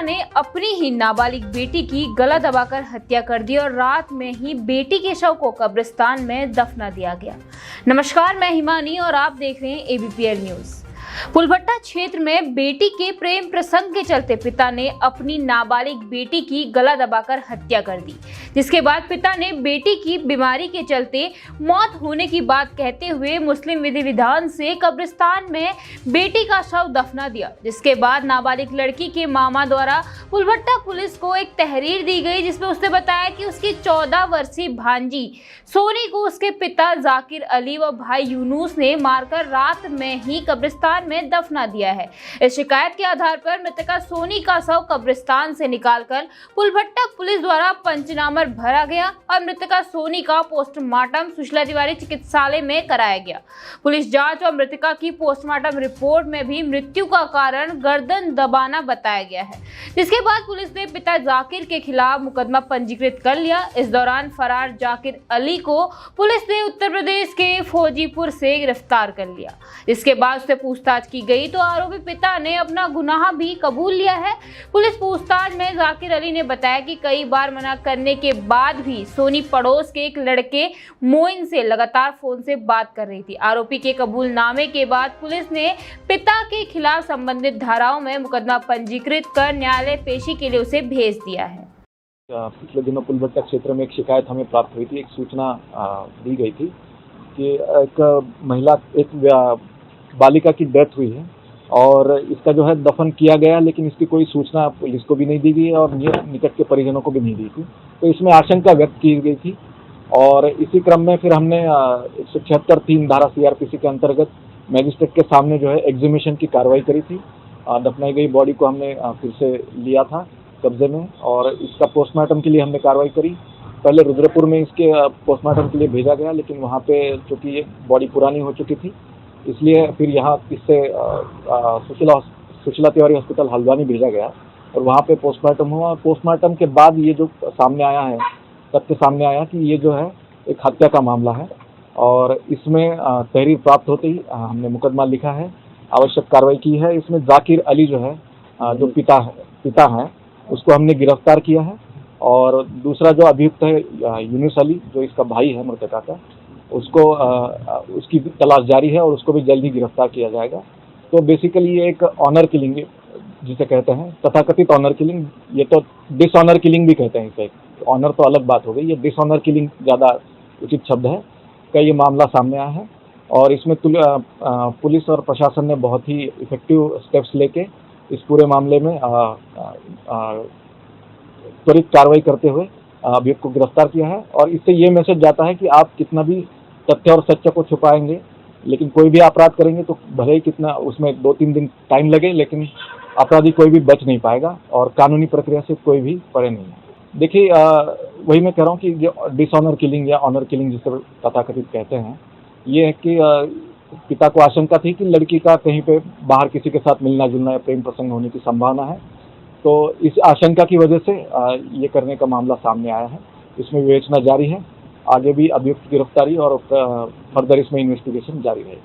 ने अपनी ही नाबालिग बेटी की गला दबाकर हत्या कर दी और रात में ही बेटी के शव को कब्रिस्तान में दफना दिया गया। नमस्कार, मैं हिमानी और आप देख रहे हैं एबीपीएल न्यूज। पुलभट्टा क्षेत्र में बेटी के प्रेम प्रसंग के चलते पिता ने अपनी नाबालिग बेटी की गला दबाकर हत्या कर दी, जिसके बाद पिता ने बेटी की बीमारी के चलते मौत होने की बात कहते हुए मुस्लिम विधि विधान से कब्रिस्तान में बेटी का शव दफना दिया। जिसके बाद नाबालिग लड़की के मामा द्वारा पुलभट्टा पुलिस को एक तहरीर दी गई, जिसमें उसने बताया कि उसकी 14 वर्षीय भांजी सोनी को उसके पिता जाकिर अली व भाई यूनुस ने मारकर रात में ही कब्रिस्तान में दफना दिया है। इस शिकायत के आधार पर मृतका सोनी का शव कब्रिस्तान से निकालकर पुलभट्टा पुलिस द्वारा पंचनामा भरा गया और मृतका सोनी का पोस्टमार्टम सुशीला तिवारी चिकित्सालय में कराया गया। पुलिस जांच और मृतका की पोस्टमार्टम रिपोर्ट में भी मृत्यु का कारण गर्दन दबाना बताया गया है, जिसके बाद पुलिस ने पिता जाकिर के खिलाफ मुकदमा पंजीकृत कर लिया। इस दौरान फरार जाकिर अली को पुलिस ने उत्तर प्रदेश के फौजीपुर से गिरफ्तार कर लिया। इसके बाद उससे पूछताछ की गई तो आरोपी पिता ने अपना गुनाह भी कबूल लिया है। पुलिस पूछताछ में जाकिर अली ने बताया कि कई बार मना करने के बाद भी सोनी पड़ोस के एक लड़के मोइन से लगातार फोन से बात कर रही थी। आरोपी के कबूलनामे के बाद पुलिस ने पिता के खिलाफ संबंधित धाराओं में मुकदमा पंजीकृत कर न्यायालय पेशी के लिए उसे भेज दिया है। पिछले दिनों पुलभट्टा क्षेत्र में एक शिकायत हमें प्राप्त हुई थी, एक सूचना दी गई थी कि एक बालिका की डेथ हुई है और इसका जो है दफन किया गया, लेकिन इसकी कोई सूचना पुलिस को भी नहीं दी गई और निकट के परिजनों को भी नहीं दी थी। तो इसमें आशंका व्यक्त की गई थी और इसी क्रम में फिर हमने 176(3) धारा सीआरपीसी के अंतर्गत मैजिस्ट्रेट के सामने जो है एग्जीमेशन की कार्रवाई करी थी। दफनाई गई बॉडी को हमने फिर से लिया था कब्जे में और इसका पोस्टमार्टम के लिए हमने कार्रवाई करी। पहले रुद्रपुर में इसके पोस्टमार्टम के लिए भेजा गया, लेकिन वहाँ पे चूँकि ये बॉडी पुरानी हो चुकी थी, इसलिए फिर यहाँ इससे सुशीला तिवारी हॉस्पिटल हल्द्वानी भेजा गया और वहाँ पे पोस्टमार्टम हुआ। पोस्टमार्टम के बाद ये जो सामने आया है, तथ्य सामने आया कि ये जो है एक हत्या का मामला है और इसमें तहरीर प्राप्त होते ही हमने मुकदमा लिखा है, आवश्यक कार्रवाई की है। इसमें जाकिर अली जो है जो पिता है उसको हमने गिरफ्तार किया है और दूसरा जो अभियुक्त है यूनुस अली, जो इसका भाई है मृतका का, उसको उसकी तलाश जारी है और उसको भी जल्द ही गिरफ्तार किया जाएगा। तो बेसिकली ये एक ऑनर किलिंग जिसे कहते हैं, तथाकथित ऑनर किलिंग, ये तो डिसऑनर किलिंग भी कहते हैं इसे। ऑनर तो अलग बात हो गई, ये डिसऑनर किलिंग ज़्यादा उचित शब्द है का ये मामला सामने आया है और इसमें पुलिस और प्रशासन ने बहुत ही इफेक्टिव स्टेप्स लेके इस पूरे मामले में त्वरित कार्रवाई करते हुए अभियुक्त को गिरफ्तार किया है। और इससे ये मैसेज जाता है कि आप कितना भी तथ्य और सत्य को छुपाएंगे, लेकिन कोई भी अपराध करेंगे तो भले ही कितना उसमें 2-3 दिन टाइम लगे, लेकिन अपराधी कोई भी बच नहीं पाएगा और कानूनी प्रक्रिया से कोई भी परे नहीं है। देखिए, वही मैं कह रहा हूँ कि जो डिसऑनर किलिंग या ऑनर किलिंग जिसे तथाकथित कहते हैं, ये है कि पिता को आशंका थी कि लड़की का कहीं पे बाहर किसी के साथ मिलना जुलना या प्रेम प्रसंग होने की संभावना है, तो इस आशंका की वजह से ये करने का मामला सामने आया है। इसमें विवेचना जारी है, आगे भी अभियुक्त गिरफ्तारी और फर्दर इसमें इन्वेस्टिगेशन जारी रहेगी।